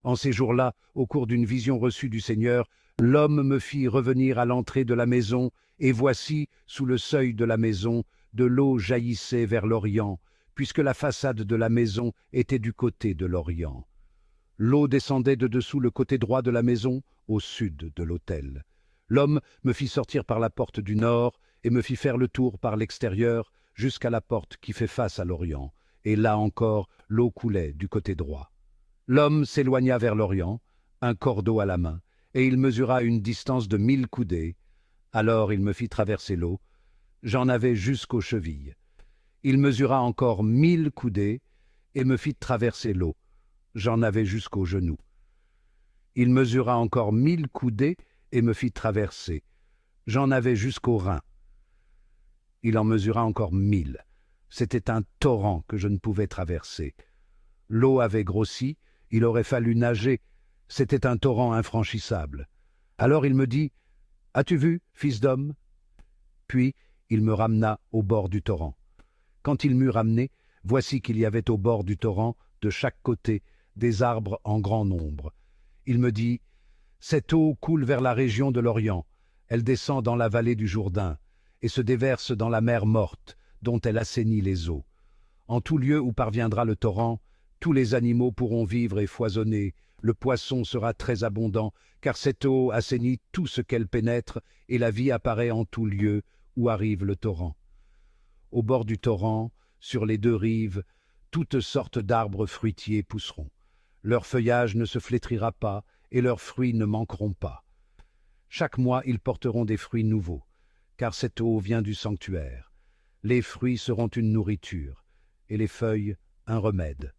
En ces jours-là, au cours d'une vision reçue du Seigneur, l'homme me fit revenir à l'entrée de la maison, et voici, sous le seuil de la maison, de l'eau jaillissait vers l'Orient, puisque la façade de la maison était du côté de l'Orient. L'eau descendait de dessous le côté droit de la maison, au sud de l'autel. L'homme me fit sortir par la porte du nord, et me fit faire le tour par l'extérieur, jusqu'à la porte qui fait face à l'Orient, et là encore l'eau coulait du côté droit. L'homme s'éloigna vers l'Orient, un cordeau à la main, et il mesura une distance de 1000 coudées. Alors il me fit traverser l'eau, j'en avais jusqu'aux chevilles. Il mesura encore 1000 coudées, et me fit traverser l'eau, j'en avais jusqu'aux genoux. Il mesura encore 1000 coudées, et me fit traverser, j'en avais jusqu'aux reins. Il en mesura encore 1000. C'était un torrent que je ne pouvais traverser. L'eau avait grossi, il aurait fallu nager, c'était un torrent infranchissable. Alors il me dit, « As-tu vu, fils d'homme ?» Puis il me ramena au bord du torrent. Quand il m'eut ramené, voici qu'il y avait au bord du torrent, de chaque côté, des arbres en grand nombre. Il me dit, « Cette eau coule vers la région de l'Orient, elle descend dans la vallée du Jourdain, et se déverse dans la mer morte, dont elle assainit les eaux. En tout lieu où parviendra le torrent, tous les animaux pourront vivre et foisonner, le poisson sera très abondant, car cette eau assainit tout ce qu'elle pénètre, et la vie apparaît en tout lieu où arrive le torrent. Au bord du torrent, sur les deux rives, toutes sortes d'arbres fruitiers pousseront. Leur feuillage ne se flétrira pas, et leurs fruits ne manqueront pas. Chaque mois ils porteront des fruits nouveaux, car cette eau vient du sanctuaire. Les fruits seront une nourriture, et les feuilles un remède.